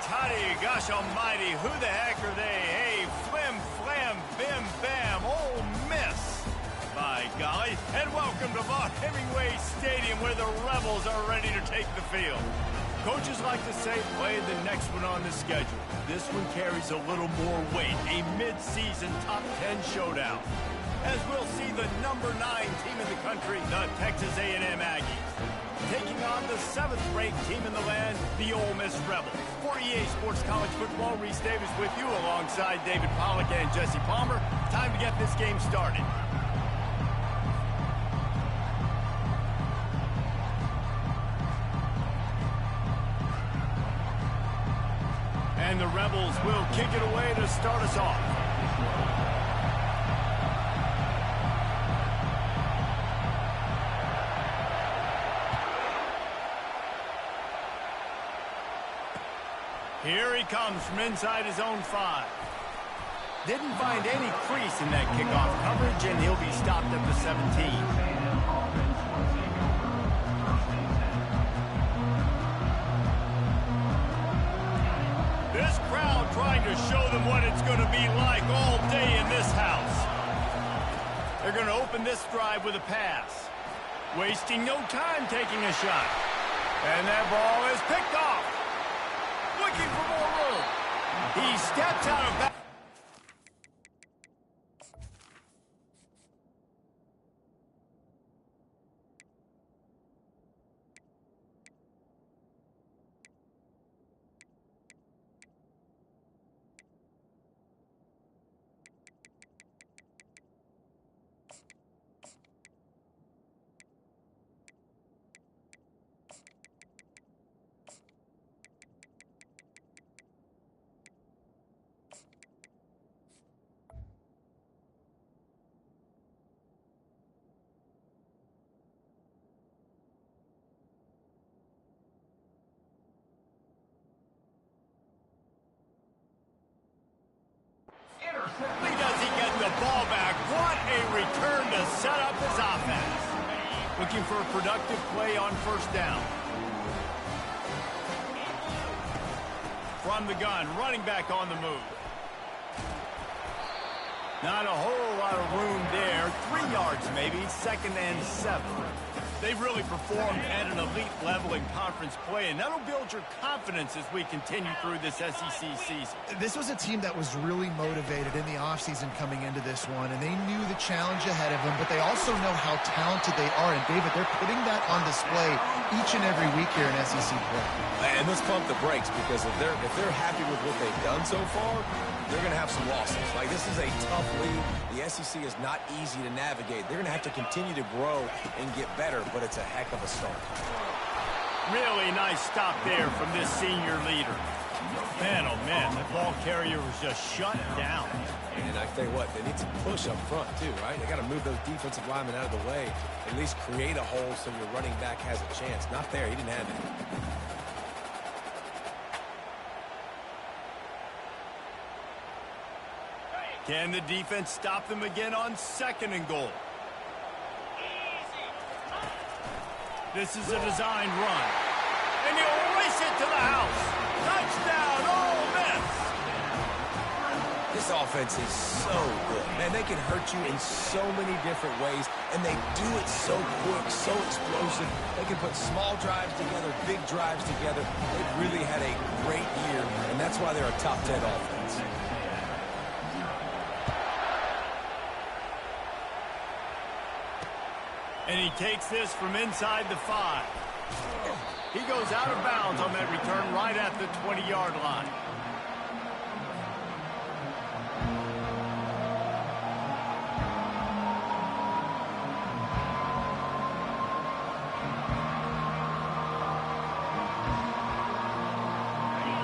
toddy, gosh almighty, who the heck are they? Hey, flim, flam, bim, bam, Ole Miss. By golly, and welcome to Vaught Hemingway Stadium where the Rebels are ready to take the field. Coaches like to say play the next one on the schedule. This one carries a little more weight, a mid-season top 10 showdown. As we'll see the number 9 team in the country, the Texas A&M Aggies, taking on the 7th-ranked team in the land, the Ole Miss Rebels. For EA Sports College Football, Reese Davis with you alongside David Pollack and Jesse Palmer. Time to get this game started. And the Rebels will kick it away to start us off. Here he comes from inside his own 5. Didn't find any crease in that kickoff coverage, and he'll be stopped at the 17. This crowd trying to show them what it's going to be like all day in this house. They're going to open this drive with a pass. Wasting no time taking a shot. And that ball is picked off. Looking for more room. He steps out of bounds. Does he get the ball back? What a return to set up his offense. Looking for a productive play on first down. From the gun, running back on the move. Not a whole lot of room there. 3 yards maybe, 2nd and 7. They've really performed at an elite level in conference play, and that'll build your confidence as we continue through this SEC season. This was a team that was really motivated in the offseason coming into this one, and they knew the challenge ahead of them, but they also know how talented they are. And, David, they're putting that on display each and every week here in SEC play. And let's pump the brakes, because if they're happy with what they've done so far, they're going to have some losses. Like, this is a tough league. The SEC is not easy to navigate. They're going to have to continue to grow and get better, but it's a heck of a start. Really nice stop there from this senior leader. Man, oh man, the ball carrier was just shut down. And I tell you what, they need some push up front too, right? They got to move those defensive linemen out of the way, at least create a hole so your running back has a chance. Not there, he didn't have it. Can the defense stop them again on 2nd and goal? This is a designed run. And he'll race it to the house. Touchdown, Ole Miss! This offense is so good. Man, they can hurt you in so many different ways, and they do it so quick, so explosive. They can put small drives together, big drives together. They've really had a great year, and that's why they're a top 10 offense. And he takes this from inside the 5. He goes out of bounds on that return right at the 20-yard line.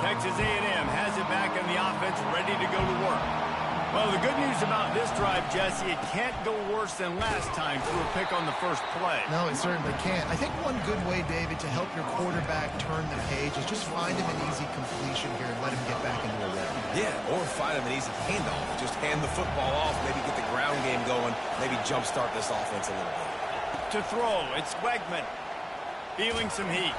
Texas A&M has it back on the offense, ready to go to work. Well, the good news about this drive, Jesse, it can't go worse than last time through a pick on the first play. No, it certainly can't. I think one good way, David, to help your quarterback turn the page is just find him an easy completion here and let him get back into a rhythm. Yeah, or find him an easy handoff. Just hand the football off, maybe get the ground game going, maybe jumpstart this offense a little bit. To throw, it's Wegman. Feeling some heat.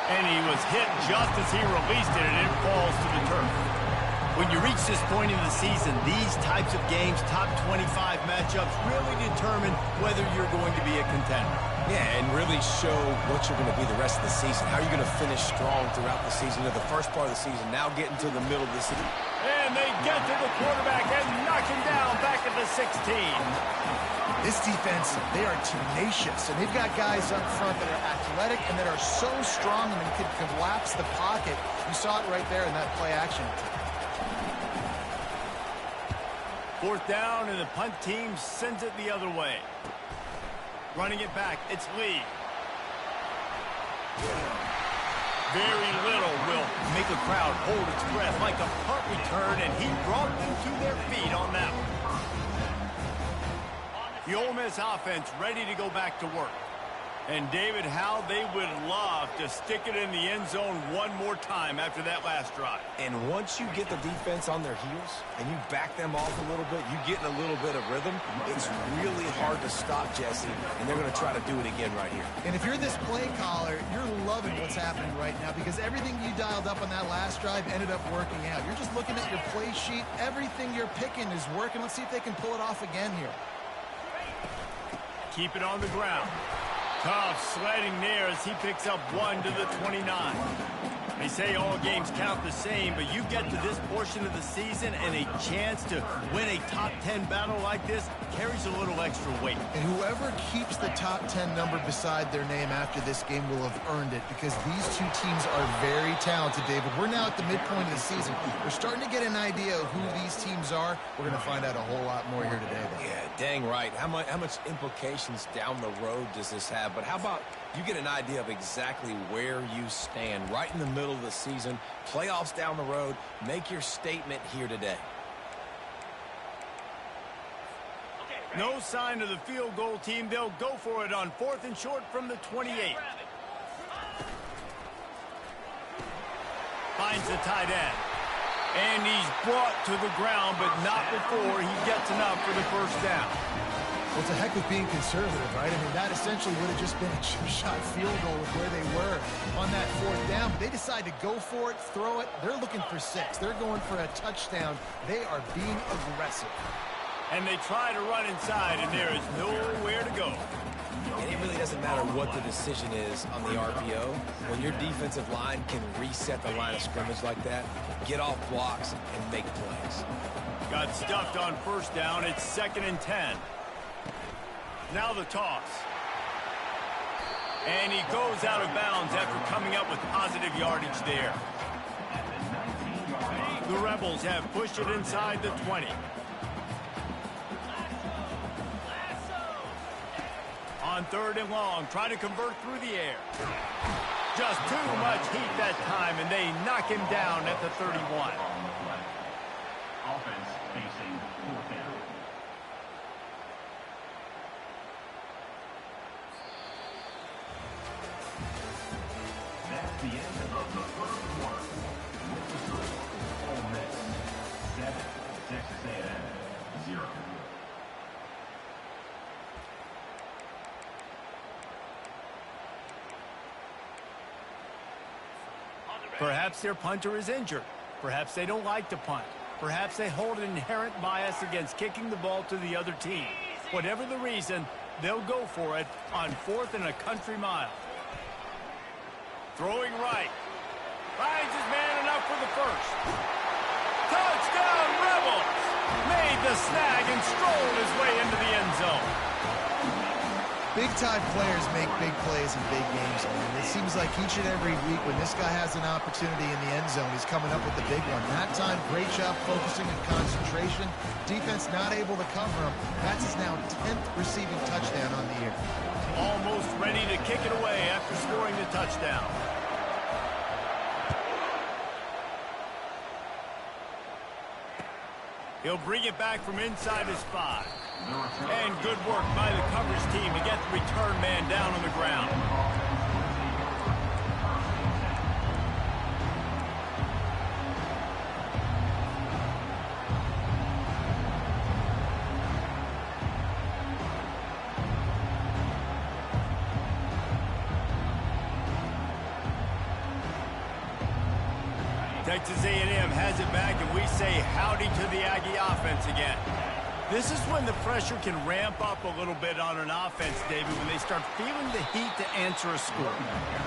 And he was hit just as he released it, and it falls to the turf. When you reach this point in the season, these types of games, top 25 matchups, really determine whether you're going to be a contender. Yeah, and really show what you're going to be the rest of the season. How are you going to finish strong throughout the season, or the first part of the season, now getting to the middle of the season. And they get to the quarterback and knock him down back at the 16. This defense, they are tenacious, and they've got guys up front that are athletic and that are so strong and can collapse the pocket. You saw it right there in that play action. Fourth down, and the punt team sends it the other way. Running it back, it's Lee. Very little will make a crowd hold its breath like a punt return, and he brought them to their feet on that one. The Ole Miss offense ready to go back to work. And, David, how they would love to stick it in the end zone one more time after that last drive. And once you get the defense on their heels and you back them off a little bit, you get in a little bit of rhythm, it's really hard to stop, Jesse, and they're going to try to do it again right here. And if you're this play caller, you're loving what's happening right now because everything you dialed up on that last drive ended up working out. You're just looking at your play sheet. Everything you're picking is working. Let's see if they can pull it off again here. Keep it on the ground. Tough sliding there as he picks up 1 to the 29. They say all games count the same, but you get to this portion of the season and a chance to win a top 10 battle like this carries a little extra weight. And whoever keeps the top 10 number beside their name after this game will have earned it because these two teams are very talented, David. We're now at the midpoint of the season. We're starting to get an idea of who these teams are. We're going to find out a whole lot more here today, though. Yeah, dang right. How much implications down the road does this have? But how about you get an idea of exactly where you stand right in the middle of the season, playoffs down the road, make your statement here today. No sign of the field goal team. They'll go for it on 4th and short from the 28. Finds the tight end. And he's brought to the ground, but not before he gets enough for the first down. Well, it's a heck of being conservative, right? I mean, that essentially would have just been a chip-shot field goal with where they were on that 4th down. But they decide to go for it, throw it. They're looking for 6. They're going for a touchdown. They are being aggressive. And they try to run inside, and there is nowhere to go. And it really doesn't matter what the decision is on the RPO. When your defensive line can reset the line of scrimmage like that, get off blocks and make plays. Got stuffed on first down. It's 2nd and 10. Now the toss. And he goes out of bounds after coming up with positive yardage there. The Rebels have pushed it inside the 20. On 3rd and long, trying to convert through the air. Just too much heat that time, and they knock him down at the 31. Offense facing 4th down. That's the end of the first quarter. With the score, Ole Miss 7, Texas A&M 0. Perhaps their punter is injured. Perhaps they don't like to punt. Perhaps they hold an inherent bias against kicking the ball to the other team. Whatever the reason, they'll go for it on 4th and a country mile. Throwing right. Finds his man enough for the first. Touchdown, Rebels! Made the snag and strolled his way into the end zone. Big-time players make big plays in big games. I mean, it seems like each and every week when this guy has an opportunity in the end zone, he's coming up with the big one. That time, great job focusing and concentration. Defense not able to cover him. That's his now 10th receiving touchdown on the year. Almost ready to kick it away after scoring the touchdown. He'll bring it back from inside his 5. And good work by the coverage team to get the return man down on the ground. Texas A&M has it back, and we say howdy to the Aggie offense again. This is when the pressure can ramp up a little bit on an offense, David, when they start feeling the heat to answer a score.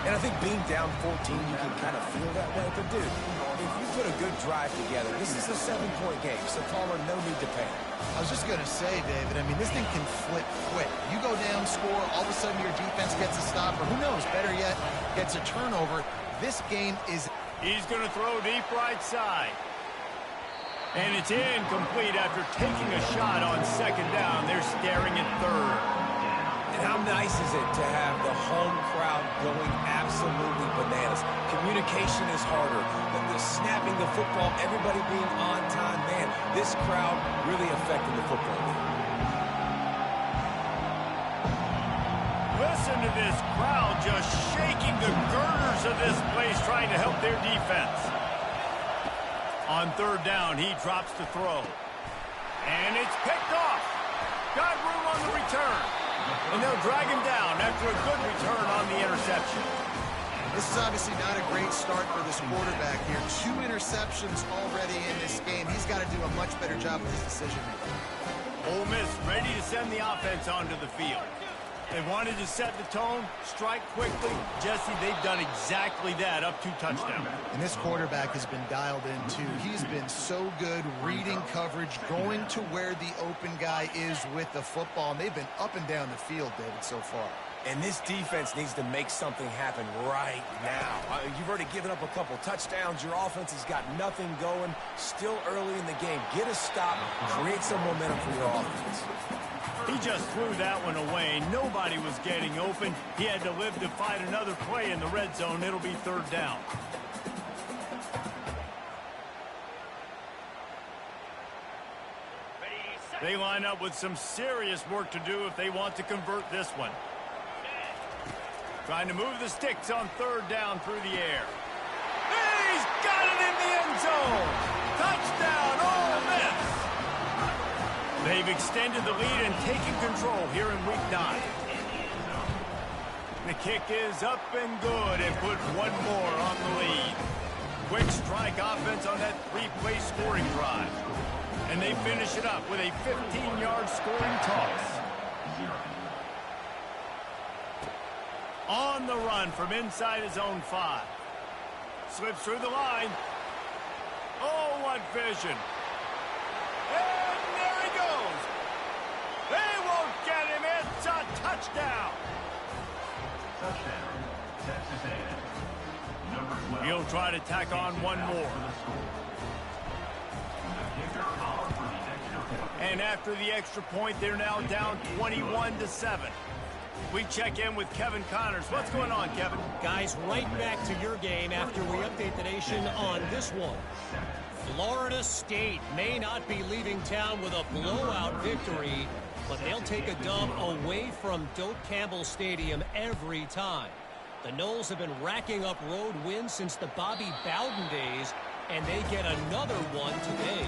And I think being down 14, you can kind of feel that way. But, dude, if you put a good drive together, this is a 7-point game, so Palmer, no need to panic. I was just going to say, David, I mean, this thing can flip quick. You go down, score, all of a sudden your defense gets a stop, or who knows, better yet, gets a turnover. This game is... He's going to throw deep right side. And it's incomplete after taking a shot on second down. They're staring at third. And how nice is it to have the home crowd going absolutely bananas? Communication is harder. The snapping the football, everybody being on time. Man, this crowd really affected the football game. Listen to this crowd just shaking the girders of this place, trying to help their defense. On third down, he drops the throw. And it's picked off. Got room on the return. And they'll drag him down after a good return on the interception. This is obviously not a great start for this quarterback here. 2 interceptions already in this game. He's got to do a much better job with his decision-making. Ole Miss ready to send the offense onto the field. They wanted to set the tone, strike quickly. Jesse, they've done exactly that, up 2 touchdowns. And this quarterback has been dialed in, too. He's been so good reading coverage, going to where the open guy is with the football. And they've been up and down the field, David, so far. And this defense needs to make something happen right now. You've already given up a couple touchdowns. Your offense has got nothing going. Still early in the game. Get a stop. Create some momentum for your offense. He just threw that one away. Nobody was getting open. He had to live to fight another play in the red zone. It'll be third down. They line up with some serious work to do if they want to convert this one. Trying to move the sticks on third down through the air. He's got it in the end zone. Touchdown, Ole Miss. They've extended the lead and taken control here in week 9. The kick is up and good and put one more on the lead. Quick strike offense on that 3-play scoring drive. And they finish it up with a 15-yard scoring toss. On the run from inside his own 5. Slips through the line. Oh, what vision. And there he goes. They won't get him. It's a touchdown. Touchdown, Texas A&M. Number 12. He'll try to tack on one more. And after the extra point, they're now down 21-7. We check in with Kevin Connors. What's going on, Kevin? Guys, right back to your game after we update the nation on this one. Florida State may not be leaving town with a blowout victory, but they'll take a dub away from Doak Campbell Stadium every time. The Noles have been racking up road wins since the Bobby Bowden days, and they get another one today.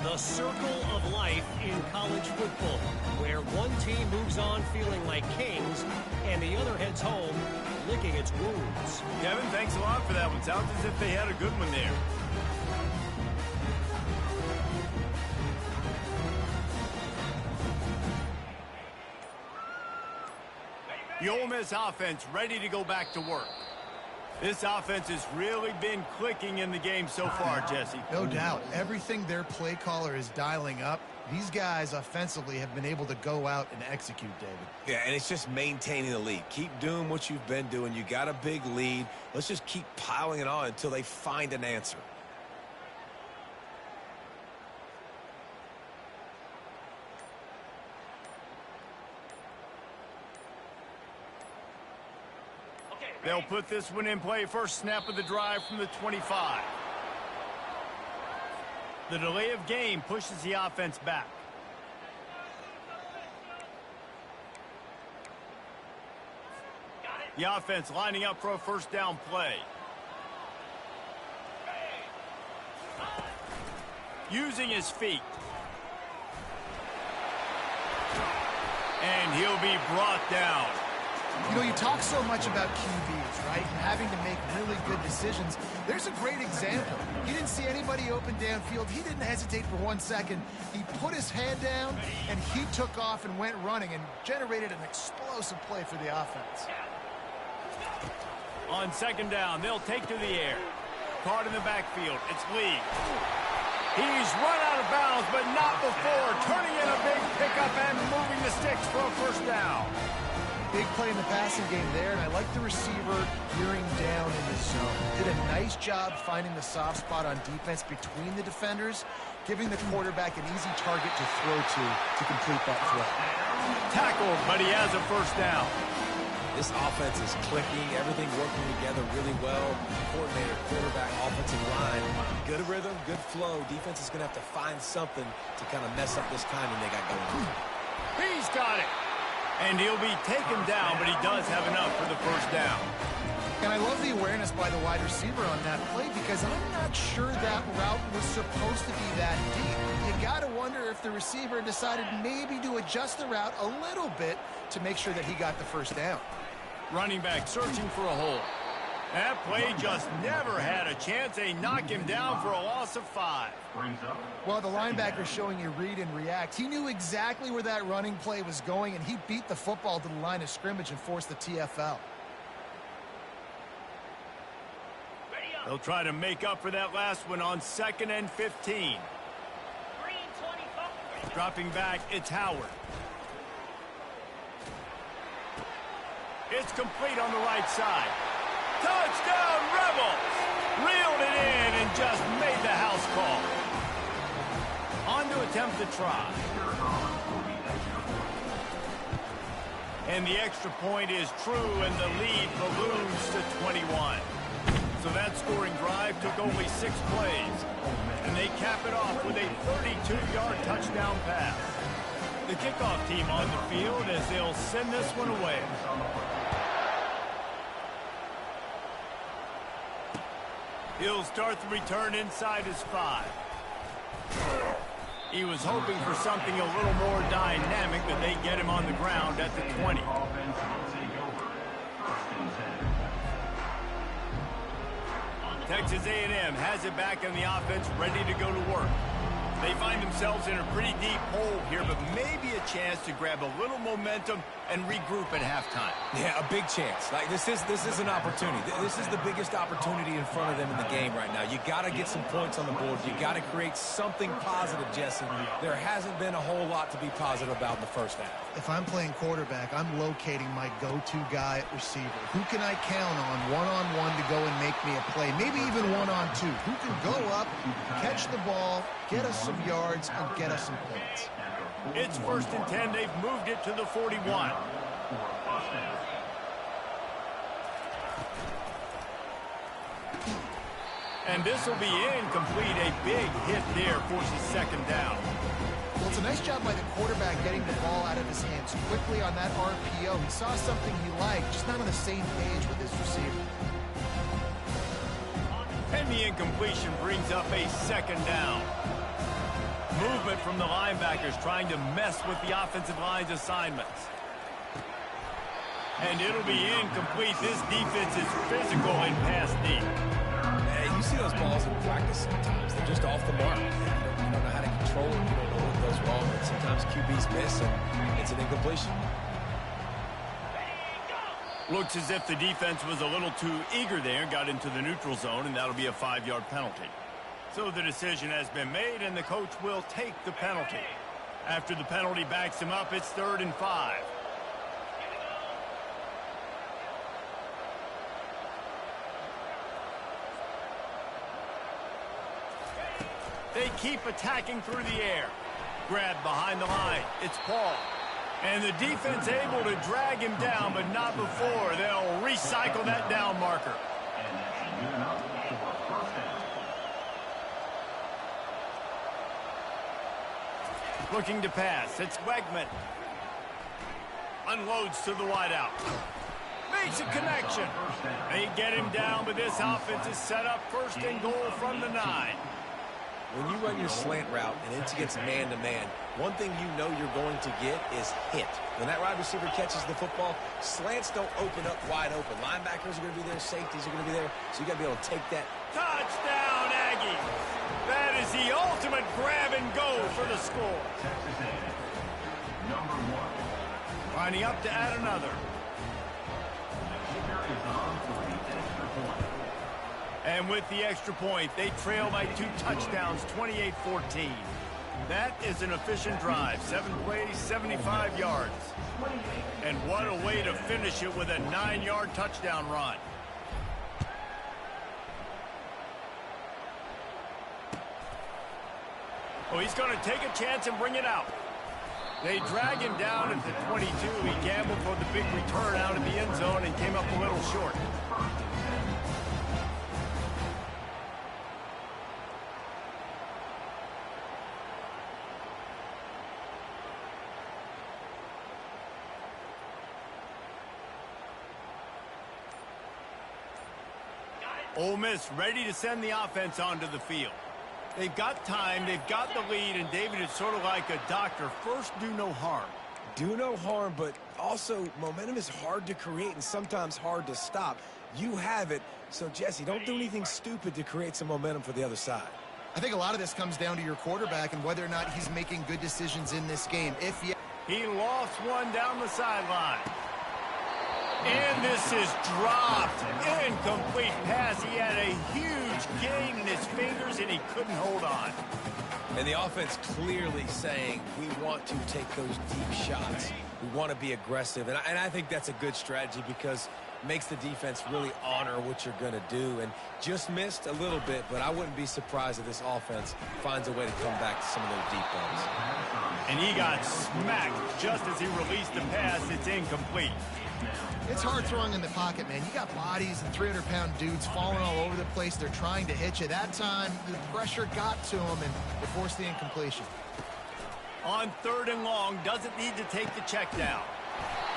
The circle of life in college football, where one team moves on feeling like kings, and the other heads home licking its wounds. Kevin, thanks a lot for that one. Sounds as if they had a good one there. The Ole Miss offense ready to go back to work. This offense has really been clicking in the game so far, Jesse. No doubt. Everything their play caller is dialing up, these guys offensively have been able to go out and execute, David. Yeah, and it's just maintaining the lead. Keep doing what you've been doing. You got a big lead. Let's just keep piling it on until they find an answer. They'll put this one in play. First snap of the drive from the 25. The delay of game pushes the offense back. The offense lining up for a first down play. Using his feet. And he'll be brought down. You know, you talk so much about QBs, right, and having to make really good decisions. There's a great example. He didn't see anybody open downfield. He didn't hesitate for 1 second. He put his head down, and he took off and went running and generated an explosive play for the offense. On second down, they'll take to the air. Caught in the backfield. It's Lee. He's run out of bounds, but not before. Turning in a big pickup and moving the sticks for a first down. Big play in the passing game there, and I like the receiver gearing down in the zone. Did a nice job finding the soft spot on defense between the defenders, giving the quarterback an easy target to throw to complete that throw. Tackled, but he has a first down. This offense is clicking, everything working together really well. Coordinator, quarterback, offensive line, good rhythm, good flow. Defense is going to have to find something to kind of mess up this timing they got going on. He's got it. And he'll be taken down, but he does have enough for the first down. And I love the awareness by the wide receiver on that play because I'm not sure that route was supposed to be that deep. You got to wonder if the receiver decided maybe to adjust the route a little bit to make sure that he got the first down. Running back searching for a hole. That play just never had a chance. They knock him down for a loss of 5. Well, the linebacker showing you read and react. He knew exactly where that running play was going, and he beat the football to the line of scrimmage and forced the TFL. They'll try to make up for that last one on 2nd and 15. Dropping back, it's Howard. It's complete on the right side. Touchdown, Rebels! Reeled it in and just made the house call. On to attempt the try. And the extra point is true, and the lead balloons to 21. So that scoring drive took only 6 plays. And they cap it off with a 32-yard touchdown pass. The kickoff team on the field as they'll send this one away. He'll start the return inside his 5. He was hoping for something a little more dynamic, but they get him on the ground at the 20. Texas A&M has it back in the offense, ready to go to work. They find themselves in a pretty deep hole here, but maybe a chance to grab a little momentum and regroup at halftime. Yeah, a big chance. Like this is an opportunity. This is the biggest opportunity in front of them in the game right now. You got to get some points on the board. You got to create something positive, Jesse. There hasn't been a whole lot to be positive about in the first half. If I'm playing quarterback, I'm locating my go-to guy at receiver. Who can I count on one-on-one to go and make me a play? Maybe even one-on-two. Who can go up, catch the ball, get us some yards, and get us some points. It's 1st and 10. They've moved it to the 41. And this will be incomplete. A big hit there forces 2nd down. Well, it's a nice job by the quarterback getting the ball out of his hands quickly on that RPO. He saw something he liked, just not on the same page with his receiver. And the incompletion brings up a 2nd down. Movement from the linebackers trying to mess with the offensive line's assignments. And it'll be incomplete. This defense is physical and pass deep. Hey, you see those balls in practice sometimes. They're just off the mark. You don't know how to control it. You don't know what goes wrong. But sometimes QBs miss, and it's an incompletion. Looks as if the defense was a little too eager there, got into the neutral zone, and that'll be a 5-yard penalty. So the decision has been made, and the coach will take the penalty. After the penalty backs him up, it's 3rd and 5. They keep attacking through the air. Grab behind the line. It's Paul. And the defense able to drag him down, but not before. They'll recycle that down marker. Looking to pass. It's Wegman. Unloads to the wideout. Makes a connection. They get him down, but this offense is set up 1st and goal from the 9. when you run your slant route and it's against man-to-man, one thing you know you're going to get is hit. When that wide receiver catches the football, slants don't open up wide open. Linebackers are going to be there, safeties are going to be there, so you got to be able to take that. Touchdown, Aggie! That is the ultimate grab and go for the score. Texas A&M, number 1. Lining up to add another. The kicker is on for the extra point. And with the extra point, they trail by 2 touchdowns, 28-14. That is an efficient drive. 7 plays, 75 yards. And what a way to finish it with a 9-yard touchdown run. Oh, he's going to take a chance and bring it out. They drag him down at the 22. He gambled for the big return out of the end zone and came up a little short. Ole Miss ready to send the offense onto the field. They've got time, they've got the lead, and David is sort of like a doctor. First, do no harm. Do no harm, but also momentum is hard to create and sometimes hard to stop. You have it, so Jesse, don't do anything stupid to create some momentum for the other side. I think a lot of this comes down to your quarterback and whether or not he's making good decisions in this game. He lost one down the sideline. And this is dropped. Incomplete pass. He had a huge gain in his fingers, and he couldn't hold on. And the offense clearly saying, we want to take those deep shots. We want to be aggressive. And I think that's a good strategy because it makes the defense really honor what you're going to do. And just missed a little bit, but I wouldn't be surprised if this offense finds a way to come back to some of those deep balls. And he got smacked just as he released the pass. It's incomplete. It's hard throwing in the pocket, man. You got bodies and 300-pound dudes falling all over the place. They're trying to hit you. That time, the pressure got to him, and it forced the incompletion. On 3rd and long, doesn't need to take the check down.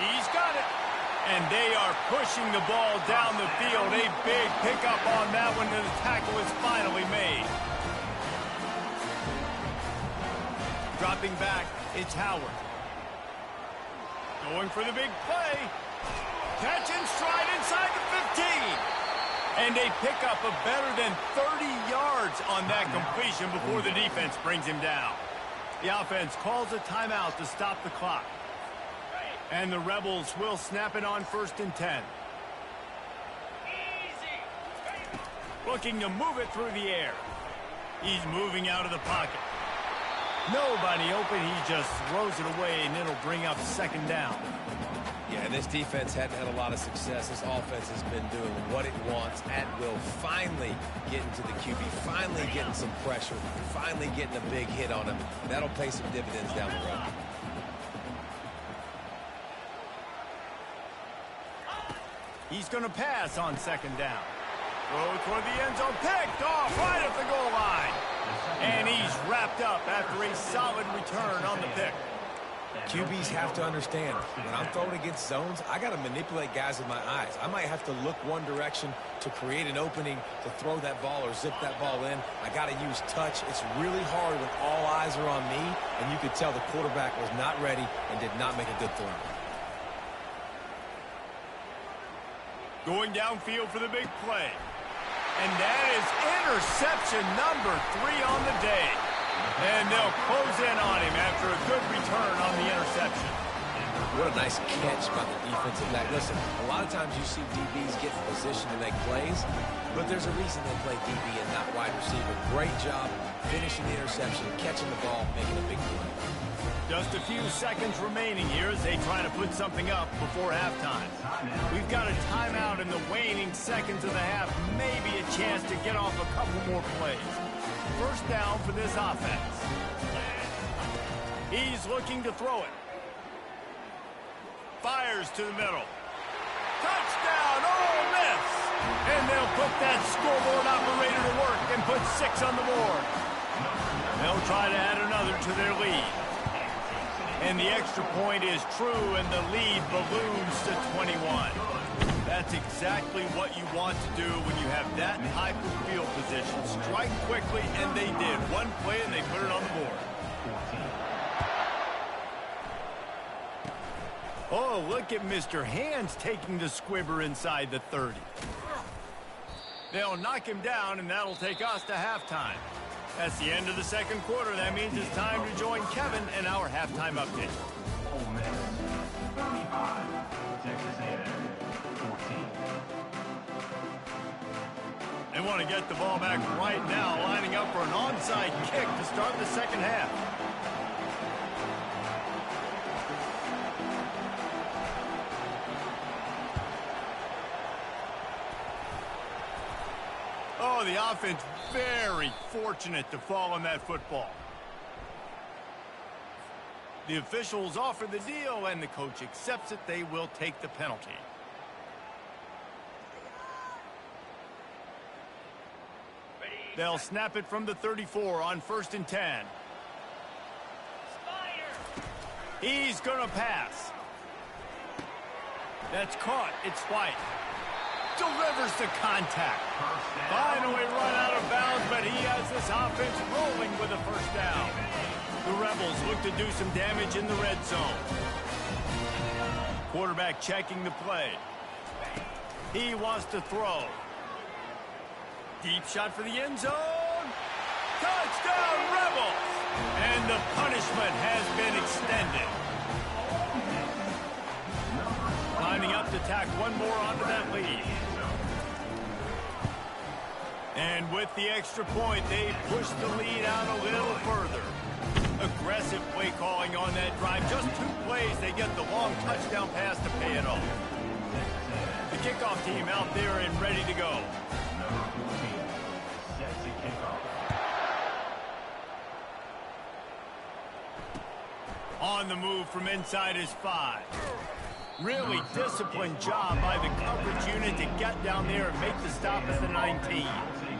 He's got it. And they are pushing the ball down the field. A big pickup on that one, and the tackle is finally made. Dropping back, it's Howard. Going for the big play. Catch and stride inside the 15. And a pickup of better than 30 yards on that completion before the defense brings him down. The offense calls a timeout to stop the clock. And the Rebels will snap it on 1st and 10. Looking to move it through the air. He's moving out of the pocket. Nobody open. He just throws it away, and it'll bring up 2nd down. Yeah, this defense hadn't had a lot of success. This offense has been doing what it wants at will. Finally getting to the QB, finally getting some pressure, finally getting a big hit on him. That'll pay some dividends down the road. He's going to pass on 2nd down. Throw toward the end zone, picked off right at the goal line. And he's wrapped up after a solid return on the pick. QBs have to understand, when I'm throwing against zones, I got to manipulate guys with my eyes. I might have to look one direction to create an opening to throw that ball or zip that ball in. I got to use touch. It's really hard when all eyes are on me, and you could tell the quarterback was not ready and did not make a good throw. Going downfield for the big play. And that is interception number 3 on the day. And they'll close in on him after a good return on the interception. What a nice catch by the defensive back. Listen, a lot of times you see DBs get in position to make plays, but there's a reason they play DB and not wide receiver. Great job finishing the interception, catching the ball, making a big play. Just a few seconds remaining here as they try to put something up before halftime. We've got a timeout in the waning seconds of the half. Maybe a chance to get off a couple more plays. 1st down for this offense. He's looking to throw it. Fires to the middle. Touchdown, Ole Miss! And they'll put that scoreboard operator to work and put 6 on the board. They'll try to add another to their lead. And the extra point is true, and the lead balloons to 21. That's exactly what you want to do when you have that type of field position. Strike quickly, and they did. One play, and they put it on the board. Oh, look at Mr. Hands taking the squibber inside the 30. They'll knock him down, and that'll take us to halftime. That's the end of the second quarter. That means it's time to join Kevin in our halftime update. Ole Miss 35, Texas A&M 14. They want to get the ball back right now, lining up for an onside kick to start the second half. Oh, the offense very fortunate to fall on that football. The officials offer the deal, and the coach accepts it. They will take the penalty. They'll snap it from the 34 on 1st and 10. He's going to pass. That's caught. It's White. Delivers the contact. Finally run out of bounds, but he has this offense rolling with a first down. The Rebels look to do some damage in the red zone. Quarterback checking the play. He wants to throw. Deep shot for the end zone. Touchdown, Rebels! And the punishment has been extended. Lining up to tack one more onto that lead. And with the extra point, they push the lead out a little further. Aggressive play calling on that drive. Just 2 plays, they get the long touchdown pass to pay it off. The kickoff team out there and ready to go. Number 14 set to kick off. On the move from inside his 5. Really disciplined job by the coverage unit to get down there and make the stop at the 19. Take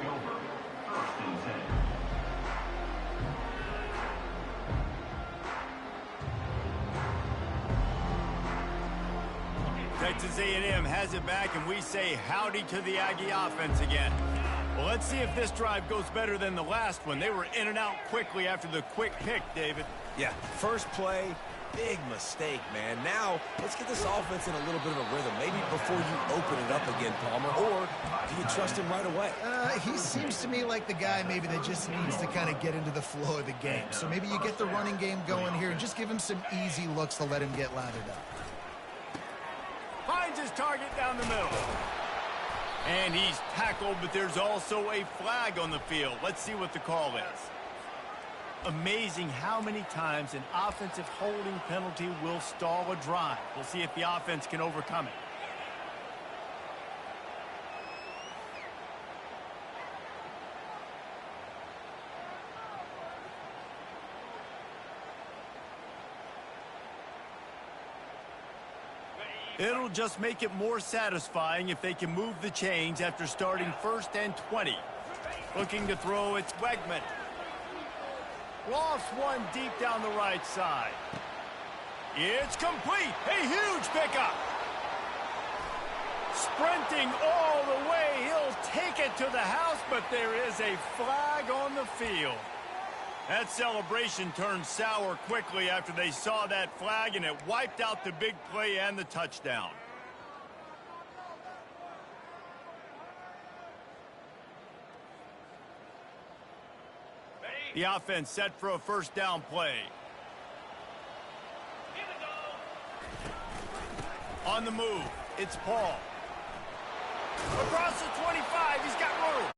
over. 1st and 10. Texas A&M has it back, and we say howdy to the Aggie offense again. Well, let's see if this drive goes better than the last one. They were in and out quickly after the quick pick, David. Yeah, first play, big mistake, man. Now, let's get this offense in a little bit of a rhythm. Maybe before you open it up again, Palmer, or do you trust him right away? He seems to me like the guy maybe that just needs to kind of get into the flow of the game. So maybe you get the running game going here and just give him some easy looks to let him get lathered up. Finds his target down the middle. And he's tackled, but there's also a flag on the field. Let's see what the call is. Amazing how many times an offensive holding penalty will stall a drive. We'll see if the offense can overcome it. It'll just make it more satisfying if they can move the chains after starting 1st and 20. Looking to throw, it's Wegman. Lofts one deep down the right side. It's complete. A huge pickup. Sprinting all the way. He'll take it to the house, but there is a flag on the field. That celebration turned sour quickly after they saw that flag, and it wiped out the big play and the touchdown. The offense set for a first down play. On the move, it's Paul. Across the 25, he's got room.